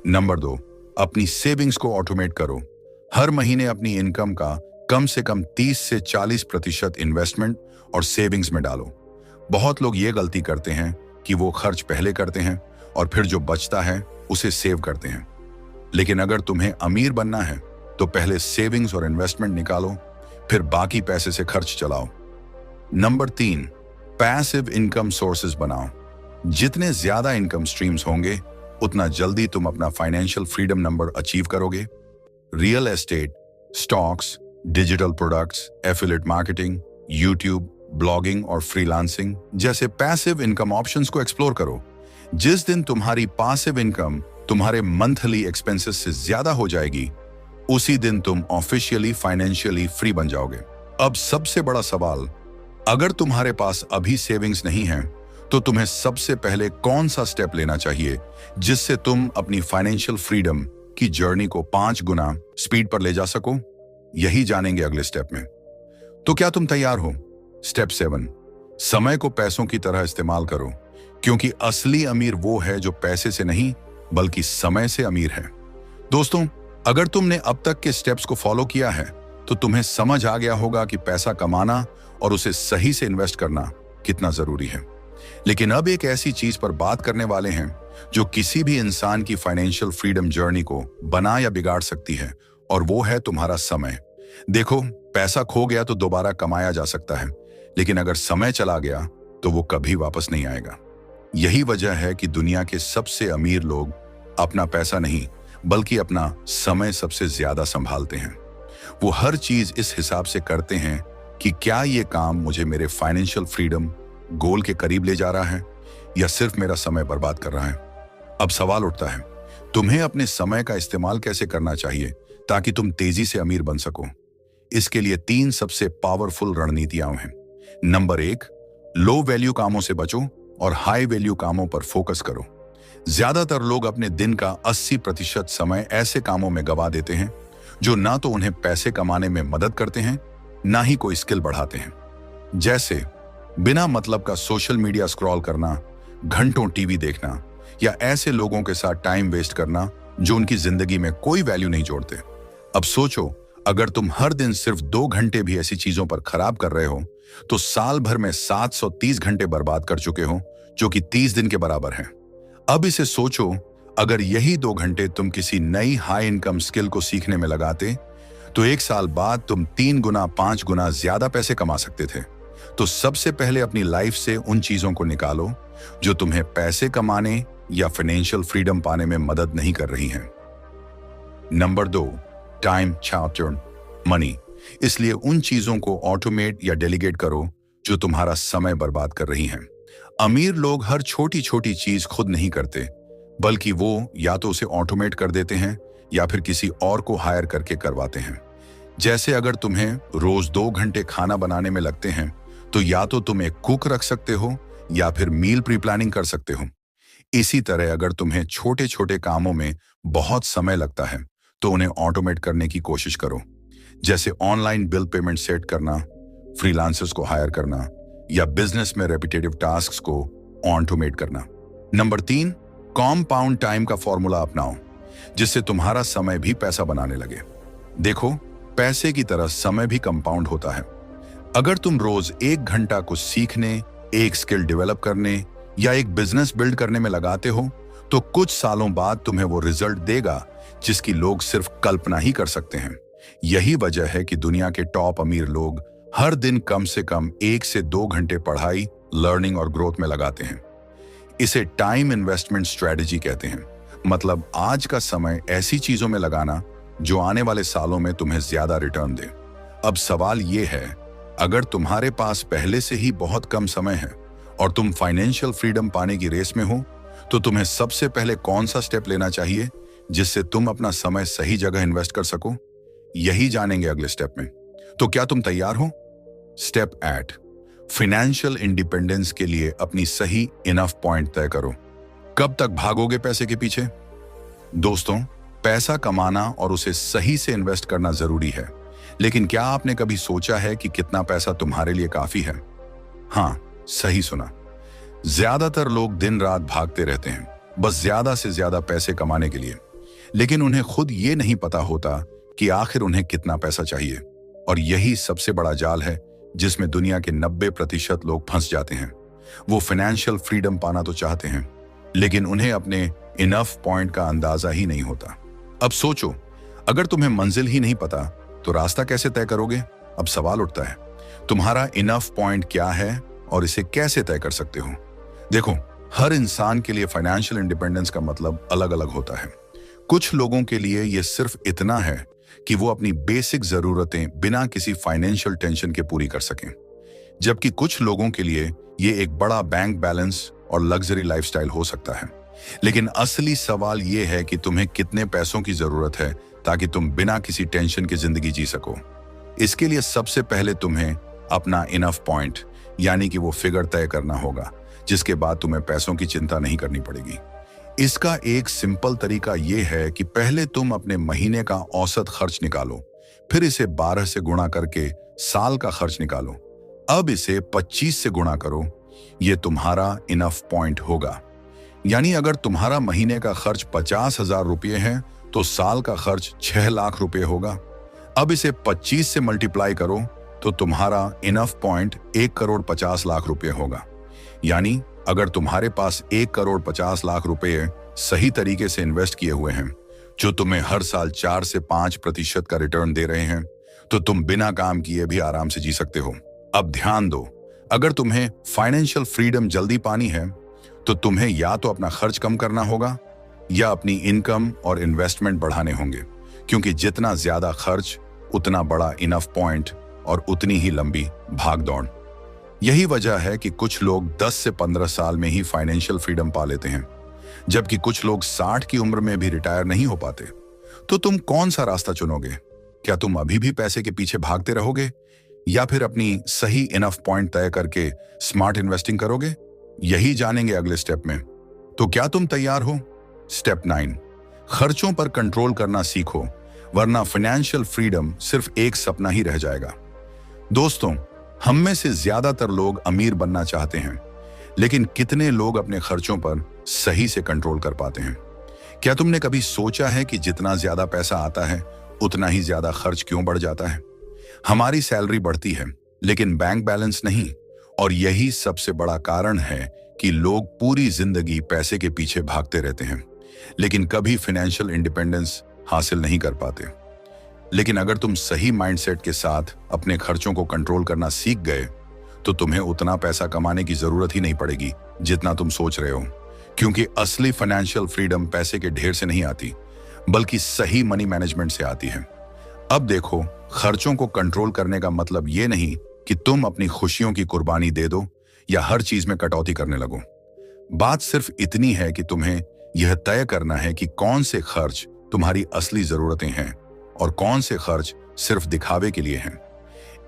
नंबर 2, अपनी सेविंग्स को ऑटोमेट करो। हर महीने अपनी इनकम का कम से कम 30 से 40% इन्वेस्टमेंट और सेविंग्स में डालो। बहुत लोग ये गलती करते हैं कि वो खर्च पहले करते हैं और फिर जो बचता है उसे सेव करते हैं। लेकिन अगर तुम्हें अमीर बनना है तो पहले सेविंग्स और इन्वेस्टमेंट निकालो, फिर बाकी पैसे से खर्च चलाओ। नंबर 3, पैसिव इनकम सोर्सेज बनाओ। जितने ज्यादा इनकम स्ट्रीम्स होंगे उतना जल्दी तुम अपना फाइनेंशियल फ्रीडम नंबर अचीव करोगे। Real estate, stocks, digital products, affiliate marketing, YouTube, blogging और फ्रीलांसिंग जैसे पैसिव इनकम ऑप्शंस को एक्सप्लोर करो। जिस दिन तुम्हारी पैसिव इनकम तुम्हारे मंथली एक्सपेंसेस से ज्यादा हो जाएगी, उसी दिन तुम ऑफिशियली फाइनेंशियली फ्री बन जाओगे। अब सबसे बड़ा सवाल, अगर तुम्हारे पास अभी सेविंग्स नहीं है तो तुम्हें सबसे पहले कौन सा स्टेप लेना चाहिए जिससे तुम अपनी फाइनेंशियल फ्रीडम की जर्नी को 5 गुना स्पीड पर ले जा सको? यही जानेंगे अगले स्टेप में। तो क्या तुम तैयार हो? स्टेप 7, समय को पैसों की तरह इस्तेमाल करो, क्योंकि असली अमीर वो है जो पैसे से नहीं बल्कि समय से अमीर है। दोस्तों, अगर तुमने अब तक के स्टेप्स को फॉलो किया है तो तुम्हें समझ आ गया होगा कि पैसा कमाना और उसे सही से इन्वेस्ट करना कितना जरूरी है। लेकिन अब एक ऐसी चीज पर बात करने वाले हैं जो किसी भी इंसान की फाइनेंशियल फ्रीडम जर्नी को बना या बिगाड़ सकती है, और वो है तुम्हारा समय। देखो, पैसा खो गया तो दोबारा कमाया जा सकता है, लेकिन अगर समय चला गया तो वो कभी वापस नहीं आएगा। यही वजह है कि दुनिया के सबसे अमीर लोग अपना पैसा नहीं बल्कि अपना समय सबसे ज्यादा संभालते हैं। वो हर चीज इस हिसाब से करते हैं कि क्या ये काम मुझे मेरे फाइनेंशियल फ्रीडम गोल के करीब ले जा रहा है या सिर्फ मेरा समय बर्बाद कर रहा है। अब सवाल उठता है, तुम्हें अपने समय का इस्तेमाल कैसे करना चाहिए ताकि तुम तेजी से अमीर बन सको? इसके लिए 3 सबसे पावरफुल रणनीतियां हैं। नंबर 1, लो वैल्यू कामों से बचो और हाई वैल्यू कामों पर फोकस करो। ज्यादातर लोग अपने दिन का 80% समय ऐसे कामों में गवा देते हैं जो ना तो उन्हें पैसे कमाने में मदद करते हैं, ना ही कोई स्किल बढ़ाते हैं। जैसे बिना मतलब का सोशल मीडिया स्क्रॉल करना, घंटों टीवी देखना या ऐसे लोगों के साथ टाइम वेस्ट करना जो उनकी जिंदगी में कोई वैल्यू नहीं जोड़ते। अब सोचो, अगर तुम हर दिन सिर्फ 2 घंटे भी ऐसी चीजों पर खराब कर रहे हो तो साल भर में 730 घंटे बर्बाद कर चुके हो, जो कि 30 दिन के बराबर है। अब इसे सोचो, अगर यही 2 घंटे तुम किसी नई हाई इनकम स्किल को सीखने में लगाते तो 1 साल बाद तुम 3 गुना 5 गुना ज्यादा पैसे कमा सकते थे। तो सबसे पहले अपनी लाइफ से उन चीजों को निकालो जो तुम्हें पैसे कमाने या फाइनेंशियल फ्रीडम पाने में मदद नहीं कर रही हैं। Number 2, time chapter money. इसलिए उन चीजों को ऑटोमेट या डेलीगेट करो जो तुम्हारा समय बर्बाद कर रही हैं। अमीर लोग हर छोटी छोटी चीज खुद नहीं करते, बल्कि वो या तो उसे ऑटोमेट कर देते हैं या फिर किसी और को हायर करके करवाते हैं। जैसे अगर तुम्हें रोज 2 घंटे खाना बनाने में लगते हैं तो या तो तुम एक कुक रख सकते हो या फिर मील प्री प्लानिंग कर सकते हो। इसी तरह अगर तुम्हें छोटे छोटे कामों में बहुत समय लगता है तो उन्हें ऑटोमेट करने की कोशिश करो, जैसे ऑनलाइन बिल पेमेंट सेट करना, फ्रीलांसर्स को हायर करना या बिजनेस में रेपिटेटिव टास्क्स को ऑटोमेट करना। नंबर 3, कॉम्पाउंड टाइम का फॉर्मूला अपनाओ जिससे तुम्हारा समय भी पैसा बनाने लगे। देखो, पैसे की तरह समय भी कंपाउंड होता है। अगर तुम रोज 1 घंटा कुछ सीखने, एक स्किल डेवलप करने या एक बिजनेस बिल्ड करने में लगाते हो तो कुछ सालों बाद तुम्हें वो रिजल्ट देगा जिसकी लोग सिर्फ कल्पना ही कर सकते हैं। यही वजह है कि दुनिया के टॉप अमीर लोग हर दिन कम से कम 1 से 2 घंटे पढ़ाई, लर्निंग और ग्रोथ में लगाते हैं। इसे टाइम इन्वेस्टमेंट स्ट्रेटजी कहते हैं। मतलब आज का समय ऐसी चीजों में लगाना जो आने वाले सालों में तुम्हें ज्यादा रिटर्न दे। अब सवाल ये है, अगर तुम्हारे पास पहले से ही बहुत कम समय है और तुम फाइनेंशियल फ्रीडम पाने की रेस में हो तो तुम्हें सबसे पहले कौन सा स्टेप लेना चाहिए जिससे तुम अपना समय सही जगह इन्वेस्ट कर सको? यही जानेंगे अगले स्टेप में। तो क्या तुम तैयार हो? स्टेप 8, फाइनेंशियल इंडिपेंडेंस के लिए अपनी सही इनफ पॉइंट तय करो। कब तक भागोगे पैसे के पीछे? दोस्तों, पैसा कमाना और उसे सही से इन्वेस्ट करना जरूरी है, लेकिन क्या आपने कभी सोचा है कि कितना पैसा तुम्हारे लिए काफी है? हाँ, सही सुना। ज्यादातर लोग दिन रात भागते रहते हैं, बस ज्यादा से ज्यादा पैसे कमाने के लिए। लेकिन उन्हें खुद ये नहीं पता होता कि आखिर उन्हें कितना पैसा चाहिए। और यही सबसे बड़ा जाल है जिसमें दुनिया के 90% लोग फंस जाते हैं। वो फाइनेंशियल फ्रीडम पाना तो चाहते हैं, लेकिन उन्हें अपने इनफ पॉइंट का अंदाजा ही नहीं होता। अब सोचो, अगर तुम्हें मंजिल ही नहीं पता तो रास्ता कैसे तय करोगे? अब सवाल उठता है, तुम्हारा इनफ पॉइंट क्या है और इसे कैसे तय कर सकते हो? देखो, हर इंसान के लिए फाइनेंशियल इंडिपेंडेंस का मतलब अलग अलग होता है। कुछ लोगों के लिए यह सिर्फ इतना है कि वो अपनी बेसिक जरूरतें बिना किसी फाइनेंशियल टेंशन के पूरी कर सकें, जबकि कुछ लोगों के लिए ये एक बड़ा बैंक बैलेंस और लग्जरी लाइफस्टाइल हो सकता है। लेकिन असली सवाल ये है कि तुम्हें कितने पैसों की जरूरत है ताकि तुम बिना किसी टेंशन की जिंदगी जी सको। इसके लिए सबसे पहले तुम्हें अपना इनफ पॉइंट यानी कि वो फिगर तय करना होगा, जिसके बाद तुम्हें पैसों की चिंता नहीं करनी पड़ेगी। इसका एक सिंपल तरीका यह है कि पहले तुम अपने महीने का औसत खर्च निकालो, फिर इसे 12 से गुणा करके साल का खर्च निकालो, अब इसे 25 से गुणा करो। ये तुम्हारा इनफ पॉइंट होगा। यानी अगर तुम्हारा महीने का खर्च 50,000 रुपये है तो साल का खर्च 6 लाख रुपए होगा। अब इसे 25 से मल्टीप्लाई करो तो तुम्हारा इनफ पॉइंट 1,50,00,000 रुपए होगा। यानी अगर तुम्हारे पास 1,50,00,000 रुपए सही तरीके से इन्वेस्ट किए हुए हैं, जो तुम्हें हर साल 4 से 5% का रिटर्न दे रहे हैं, तो तुम बिना काम किए भी आराम से जी सकते हो। अब ध्यान दो, अगर तुम्हें फाइनेंशियल फ्रीडम जल्दी पानी है तो तुम्हें या तो अपना खर्च कम करना होगा या अपनी इनकम और इन्वेस्टमेंट बढ़ाने होंगे, क्योंकि जितना ज्यादा खर्च उतना बड़ा इनफ पॉइंट और उतनी ही लंबी भाग दौड़। यही वजह है कि कुछ लोग 10 से 15 साल में ही फाइनेंशियल फ्रीडम पा लेते हैं, जबकि कुछ लोग 60 की उम्र में भी रिटायर नहीं हो पाते। तो तुम कौन सा रास्ता चुनोगे? क्या तुम अभी भी पैसे के पीछे भागते रहोगे या फिर अपनी सही इनफ पॉइंट तय करके स्मार्ट इन्वेस्टिंग करोगे? यही जानेंगे अगले स्टेप में। तो क्या तुम तैयार हो? स्टेप 9, खर्चों पर कंट्रोल करना सीखो, वरना फाइनेंशियल फ्रीडम सिर्फ एक सपना ही रह जाएगा। दोस्तों, हम में से ज्यादातर लोग अमीर बनना चाहते हैं, लेकिन कितने लोग अपने खर्चों पर सही से कंट्रोल कर पाते हैं? क्या तुमने कभी सोचा है कि जितना ज्यादा पैसा आता है उतना ही ज्यादा खर्च क्यों बढ़ जाता है? हमारी सैलरी बढ़ती है लेकिन बैंक बैलेंस नहीं, और यही सबसे बड़ा कारण है कि लोग पूरी जिंदगी पैसे के पीछे भागते रहते हैं लेकिन कभी फाइनेंशियल इंडिपेंडेंस हासिल नहीं कर पाते। लेकिन अगर तुम सही माइंडसेट के साथ अपने खर्चों को कंट्रोल करना सीख गए तो तुम्हें उतना पैसा कमाने की जरूरत ही नहीं पड़ेगी जितना तुम सोच रहे हो, क्योंकि असली फाइनेंशियल फ्रीडम पैसे के ढेर से नहीं आती बल्कि सही मनी मैनेजमेंट से आती है। अब देखो, खर्चों को कंट्रोल करने का मतलब ये नहीं कि तुम अपनी खुशियों की कुर्बानी दे दो या हर चीज में कटौती करने लगो। बात सिर्फ इतनी है कि तुम्हें यह तय करना है कि कौन से खर्च तुम्हारी असली जरूरतें हैं और कौन से खर्च सिर्फ दिखावे के लिए हैं।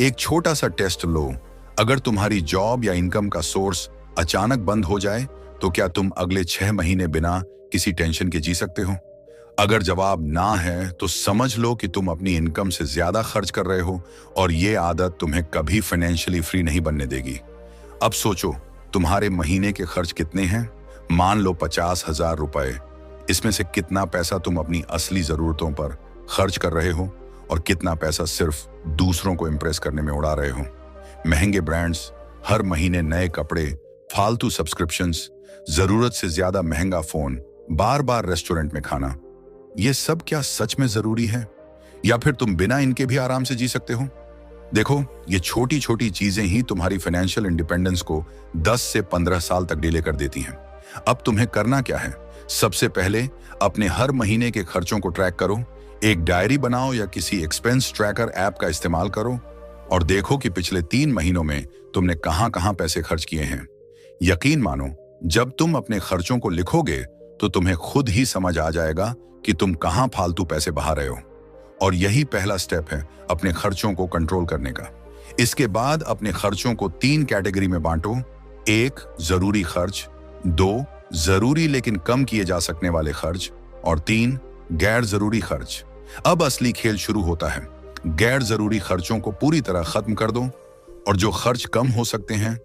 एक छोटा सा टेस्ट लो, अगर तुम्हारी जॉब या इनकम का सोर्स अचानक बंद हो जाए तो क्या तुम अगले 6 महीने बिना किसी टेंशन के जी सकते हो? अगर जवाब ना है तो समझ लो कि तुम अपनी इनकम से ज्यादा खर्च कर रहे हो और ये आदत तुम्हें कभी फाइनेंशियली फ्री नहीं बनने देगी। अब सोचो, तुम्हारे महीने के खर्च कितने हैं? मान लो 50,000 रुपए। इसमें से कितना पैसा तुम अपनी असली जरूरतों पर खर्च कर रहे हो और कितना पैसा सिर्फ दूसरों को इंप्रेस करने में उड़ा रहे हो? महंगे ब्रांड्स, हर महीने नए कपड़े, फालतू सब्सक्रिप्शंस, जरूरत से ज्यादा महंगा फोन, बार बार रेस्टोरेंट में खाना, ये सब क्या सच में जरूरी है? या फिर तुम बिना इनके भी आराम से जी सकते हो? देखो, ये छोटी छोटी चीजें ही तुम्हारी फाइनेंशियल इंडिपेंडेंस को 10 से 15 साल तक डिले कर देती हैं। अब तुम्हें करना क्या है? सबसे पहले अपने हर महीने के खर्चों को ट्रैक करो। एक डायरी बनाओ या किसी एक्सपेंस ट्रैकर ऐप का इस्तेमाल करो और देखो कि पिछले 3 महीनों में तुमने कहां कहां पैसे खर्च किए हैं। यकीन मानो, जब तुम अपने खर्चों को लिखोगे तो तुम्हें खुद ही समझ आ जाएगा कि तुम कहां फालतू पैसे बहा रहे हो। और यही पहला स्टेप है अपने खर्चों को कंट्रोल करने का। इसके बाद अपने खर्चों को 3 कैटेगरी में बांटो। 1, जरूरी खर्च, 2, जरूरी लेकिन कम किए जा सकने वाले खर्च, और 3, गैर जरूरी खर्च। अब असली खेल शुरू होता है। गैर जरूरी खर्चों को पूरी तरह खत्म कर दो और जो खर्च कम हो सकते हैं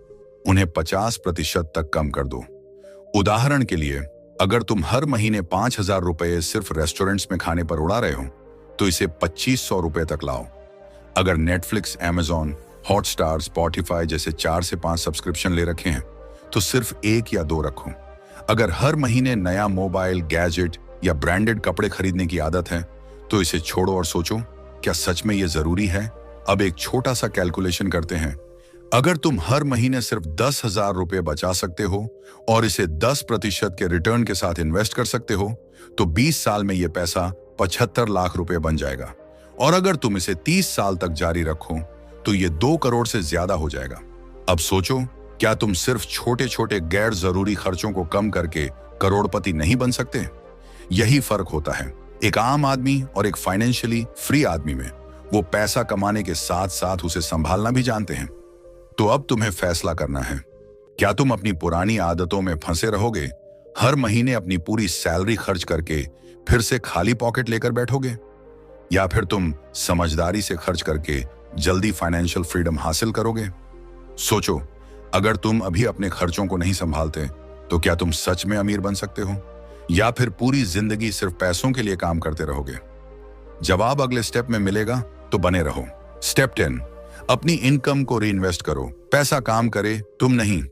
उन्हें 50% तक कम कर दो। उदाहरण के लिए, अगर तुम हर महीने 5,000 रुपए सिर्फ रेस्टोरेंट्स में खाने पर उड़ा रहे हो तो इसे 2,500 रुपए तक लाओ। अगर नेटफ्लिक्स, Amazon, हॉटस्टार, स्पॉटिफाई जैसे 4 से 5 सब्सक्रिप्शन ले रखे हैं तो सिर्फ 1 या 2 रखो। अगर हर महीने नया मोबाइल, गैजेट या ब्रांडेड कपड़े खरीदने की आदत है तो इसे छोड़ो और सोचो, क्या सच में यह जरूरी है? अब एक छोटा सा कैलकुलेशन करते हैं। अगर तुम हर महीने सिर्फ 10,000 रुपए बचा सकते हो और इसे 10% के रिटर्न के साथ इन्वेस्ट कर सकते हो तो 20 साल में यह पैसा 75 लाख रुपए बन जाएगा। और अगर तुम इसे 30 साल तक जारी रखो तो यह 2 करोड़ से ज्यादा हो जाएगा। अब सोचो, क्या तुम सिर्फ छोटे छोटे गैर जरूरी खर्चों को कम करके करोड़पति नहीं बन सकते? यही फर्क होता है एक आम आदमी और एक फाइनेंशियली फ्री आदमी में। वो पैसा कमाने के साथ साथ उसे संभालना भी जानते हैं। तो अब तुम्हें फैसला करना है, क्या तुम अपनी पुरानी आदतों में फंसे रहोगे, हर महीने अपनी पूरी सैलरी खर्च करके फिर से खाली पॉकेट लेकर बैठोगे, या फिर तुम समझदारी से खर्च करके जल्दी फाइनेंशियल फ्रीडम हासिल करोगे? सोचो, अगर तुम अभी अपने खर्चों को नहीं संभालते तो क्या तुम सच में अमीर बन सकते हो, या फिर पूरी जिंदगी सिर्फ पैसों के लिए काम करते रहोगे? जवाब अगले स्टेप में मिलेगा, तो बने रहो। स्टेप 10, अपनी इनकम को रीइन्वेस्ट करो। पैसा काम करे, तुम नहीं।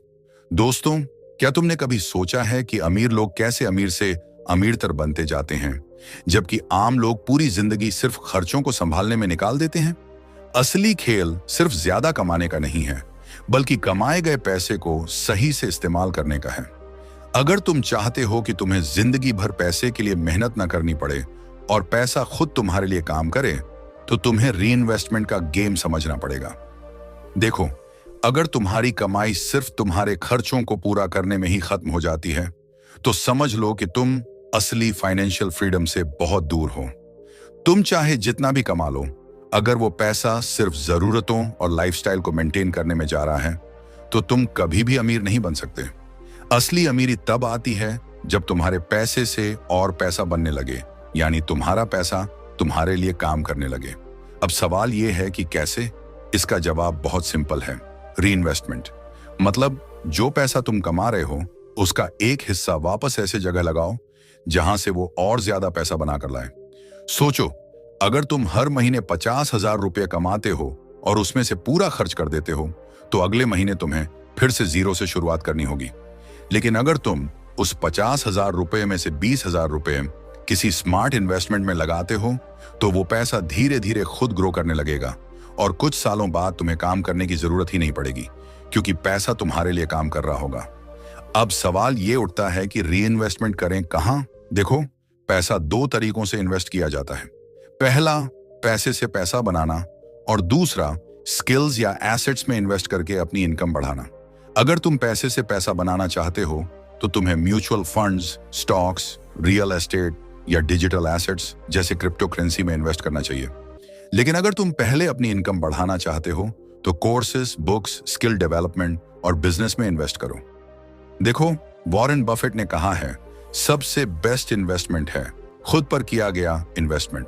दोस्तों, क्या तुमने कभी सोचा है कि अमीर लोग कैसे अमीर से अमीरतर बनते जाते हैं, जबकि आम लोग पूरी जिंदगी सिर्फ खर्चों को संभालने में निकाल देते हैं? असली खेल सिर्फ ज्यादा कमाने का नहीं है, बल्कि कमाए गए पैसे को सही से इस्तेमाल करने का है। अगर तुम चाहते हो कि तुम्हें जिंदगी भर पैसे के लिए मेहनत न करनी पड़े और पैसा खुद तुम्हारे लिए काम करे, तो तुम्हें रीइन्वेस्टमेंट का गेम समझना पड़ेगा। देखो, अगर तुम्हारी कमाई सिर्फ तुम्हारे खर्चों को पूरा करने में ही खत्म हो जाती है तो समझ लो कि तुम असली फाइनेंशियल फ्रीडम से बहुत दूर हो। तुम चाहे जितना भी कमा लो, अगर वो पैसा सिर्फ जरूरतों और लाइफस्टाइल को मेंटेन करने में जा रहा है तो तुम कभी भी अमीर नहीं बन सकते। असली अमीरी तब आती है जब तुम्हारे पैसे से और पैसा बनने लगे, यानी तुम्हारा पैसा तुम्हारे लिए काम करने लगे। अब सवाल यह है कि कैसे? इसका जवाब बहुत सिंपल है, रीइन्वेस्टमेंट। मतलब जो पैसा तुम कमा रहे हो उसका एक हिस्सा वापस ऐसे जगह लगाओ जहां से वो और ज्यादा पैसा बनाकर लाए। सोचो, अगर तुम हर महीने 50,000 रुपये कमाते हो और उसमें से पूरा खर्च कर देते हो तो अगले महीने तुम्हें फिर से जीरो से शुरुआत करनी होगी। लेकिन अगर तुम उस 50,000 रुपये में से 20,000 रुपये किसी स्मार्ट इन्वेस्टमेंट में लगाते हो तो वो पैसा धीरे धीरे खुद ग्रो करने लगेगा और कुछ सालों बाद तुम्हें काम करने की जरूरत ही नहीं पड़ेगी, क्योंकि पैसा तुम्हारे लिए काम कर रहा होगा। अब सवाल ये उठता है कि रीइन्वेस्टमेंट करें कहां? देखो, पैसा 2 तरीकों से इन्वेस्ट किया जाता है। पहला, पैसे से पैसा बनाना, और दूसरा, स्किल्स या एसेट्स में इन्वेस्ट करके अपनी इनकम बढ़ाना। अगर तुम पैसे से पैसा बनाना चाहते हो तो तुम्हें mutual funds, stocks, real estate या डिजिटल एसेट्स जैसे क्रिप्टो करेंसी में इन्वेस्ट करना चाहिए। लेकिन अगर तुम पहले अपनी इनकम बढ़ाना चाहते हो तो कोर्सेज, बुक्स, स्किल डेवलपमेंट और बिजनेस में इन्वेस्ट करो। देखो, वॉरेन बफेट ने कहा है, सबसे बेस्ट इन्वेस्टमेंट है खुद पर किया गया इन्वेस्टमेंट।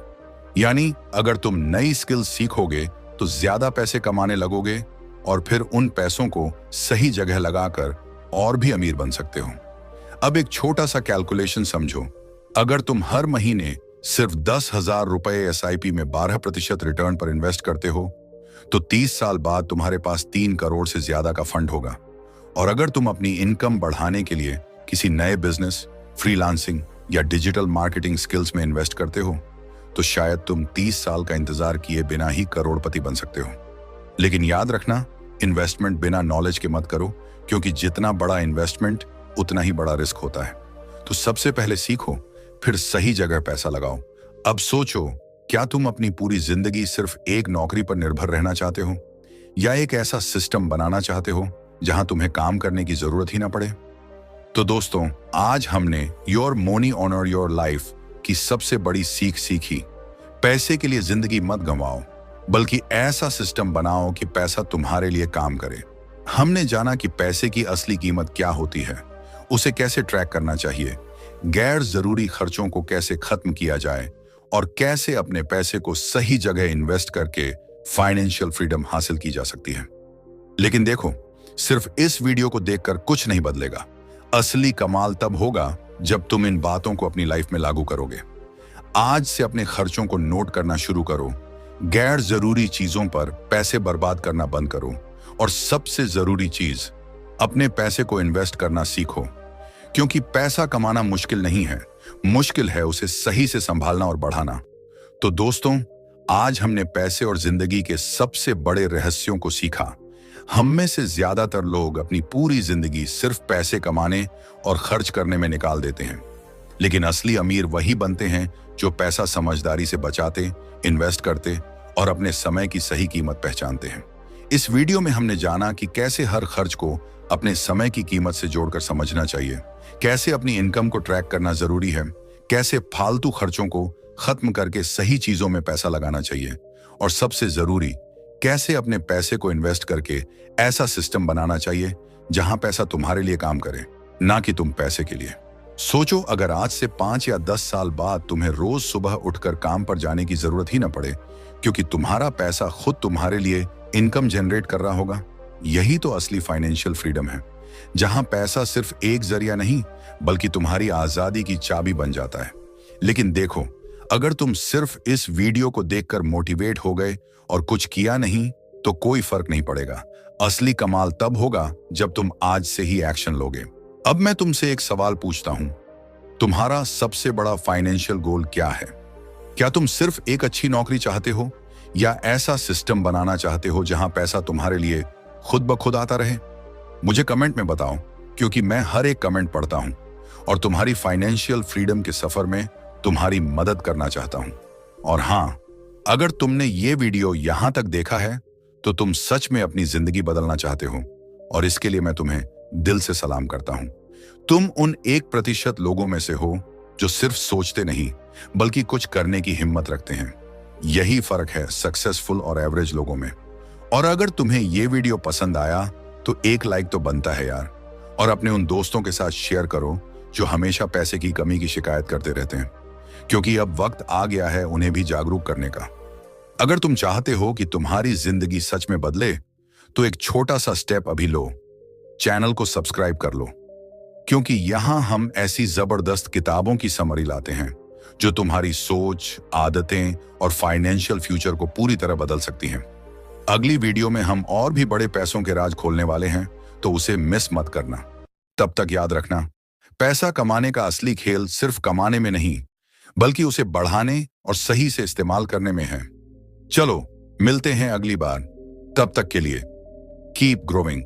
यानी अगर तुम नई स्किल्स सीखोगे तो ज्यादा पैसे कमाने लगोगे और फिर उन पैसों को सही जगह लगाकर और भी अमीर बन सकते हो। अब एक छोटा सा कैलकुलेशन समझो। अगर तुम हर महीने सिर्फ 10,000 रुपए SIP में 12% रिटर्न पर इन्वेस्ट करते हो तो 30 साल बाद तुम्हारे पास 3 करोड़ से ज्यादा का फंड होगा। और अगर तुम अपनी इनकम बढ़ाने के लिए किसी नए बिजनेस, फ्रीलांसिंग या डिजिटल मार्केटिंग स्किल्स में इन्वेस्ट करते हो तो शायद तुम 30 साल का इंतजार किए बिना ही करोड़पति बन सकते हो। लेकिन याद रखना, इन्वेस्टमेंट बिना नॉलेज के मत करो, क्योंकि जितना बड़ा इन्वेस्टमेंट उतना ही बड़ा रिस्क होता है। तो सबसे पहले सीखो, फिर सही जगह पैसा लगाओ। अब सोचो, क्या तुम अपनी पूरी जिंदगी सिर्फ एक नौकरी पर निर्भर रहना चाहते हो, या एक ऐसा सिस्टम बनाना चाहते हो जहां तुम्हें काम करने की जरूरत ही ना पड़े? तो दोस्तों, आज हमने your money or your life की सबसे बड़ी सीख सीखी। पैसे के लिए जिंदगी मत गंवाओ, बल्कि ऐसा सिस्टम बनाओ कि पैसा तुम्हारे लिए काम करे। हमने जाना कि पैसे की असली कीमत क्या होती है, उसे कैसे ट्रैक करना चाहिए, गैर जरूरी खर्चों को कैसे खत्म किया जाए और कैसे अपने पैसे को सही जगह इन्वेस्ट करके फाइनेंशियल फ्रीडम हासिल की जा सकती है। लेकिन देखो, सिर्फ इस वीडियो को देखकर कुछ नहीं बदलेगा। असली कमाल तब होगा जब तुम इन बातों को अपनी लाइफ में लागू करोगे। आज से अपने खर्चों को नोट करना शुरू करो, गैर जरूरी चीजों पर पैसे बर्बाद करना बंद करो और सबसे जरूरी चीज, अपने पैसे को इन्वेस्ट करना सीखो। क्योंकि पैसा कमाना मुश्किल नहीं है, मुश्किल है उसे सही से संभालना और बढ़ाना। तो दोस्तों, आज हमने पैसे और जिंदगी के सबसे बड़े रहस्यों को सीखा। हम में से ज्यादातर लोग अपनी पूरी जिंदगी सिर्फ पैसे कमाने और खर्च करने में निकाल देते हैं, लेकिन असली अमीर वही बनते हैं जो पैसा समझदारी से बचाते, इन्वेस्ट करते और अपने समय की सही कीमत पहचानते हैं। इस वीडियो में हमने जाना कि कैसे हर खर्च को अपने समय की कीमत से जोड़कर समझना चाहिए, कैसे अपनी इनकम को ट्रैक करना जरूरी है, कैसे फालतू खर्चों को खत्म करके सही चीजों में पैसा लगाना चाहिए, और सबसे जरूरी, कैसे अपने पैसे को इन्वेस्ट करके ऐसा सिस्टम बनाना चाहिए जहां पैसा तुम्हारे लिए काम करे, ना कि तुम पैसे के लिए। सोचो, अगर आज से 5 या 10 साल बाद तुम्हें रोज सुबह उठकर काम पर जाने की जरूरत ही ना पड़े, क्योंकि तुम्हारा पैसा खुद तुम्हारे लिए इनकम जनरेट कर रहा होगा। यही तो असली फाइनेंशियल फ्रीडम है, जहां पैसा सिर्फ एक जरिया नहीं बल्कि तुम्हारी आजादी की चाबी बन जाता है। लेकिन देखो, अगर तुम सिर्फ इस वीडियो को देखकर मोटिवेट हो गए और कुछ किया नहीं, तो कोई फर्क नहीं पड़ेगा। असली कमाल तब होगा जब तुम आज से ही एक्शन लोगे। अब मैं तुमसे एक सवाल पूछता हूं, तुम्हारा सबसे बड़ा फाइनेंशियल गोल क्या है? क्या तुम सिर्फ एक अच्छी नौकरी चाहते हो, या ऐसा सिस्टम बनाना चाहते हो जहां पैसा तुम्हारे लिए खुद ब खुद आता रहे? मुझे कमेंट में बताओ, क्योंकि मैं हर एक कमेंट पढ़ता हूं और तुम्हारी फाइनेंशियल फ्रीडम के सफर में तुम्हारी मदद करना चाहता हूं। और हां, अगर तुमने ये वीडियो यहां तक देखा है तो तुम सच में अपनी जिंदगी बदलना चाहते हो, और इसके लिए मैं तुम्हें दिल से सलाम करता हूं। तुम उन 1% लोगों में से हो जो सिर्फ सोचते नहीं बल्कि कुछ करने की हिम्मत रखते हैं। यही फर्क है सक्सेसफुल और एवरेज लोगों में। और अगर तुम्हें ये वीडियो पसंद आया तो एक लाइक तो बनता है यार, और अपने उन दोस्तों के साथ शेयर करो जो हमेशा पैसे की कमी की शिकायत करते रहते हैं, क्योंकि अब वक्त आ गया है उन्हें भी जागरूक करने का। अगर तुम चाहते हो कि तुम्हारी जिंदगी सच में बदले, तो एक छोटा सा स्टेप अभी लो, चैनल को सब्सक्राइब कर लो, क्योंकि यहां हम ऐसी जबरदस्त किताबों की समरी लाते हैं जो तुम्हारी सोच, आदतें और फाइनेंशियल फ्यूचर को पूरी तरह बदल सकती हैं। अगली वीडियो में हम और भी बड़े पैसों के राज खोलने वाले हैं, तो उसे मिस मत करना। तब तक याद रखना, पैसा कमाने का असली खेल सिर्फ कमाने में नहीं बल्कि उसे बढ़ाने और सही से इस्तेमाल करने में है। चलो, मिलते हैं अगली बार। तब तक के लिए कीप ग्रोइंग।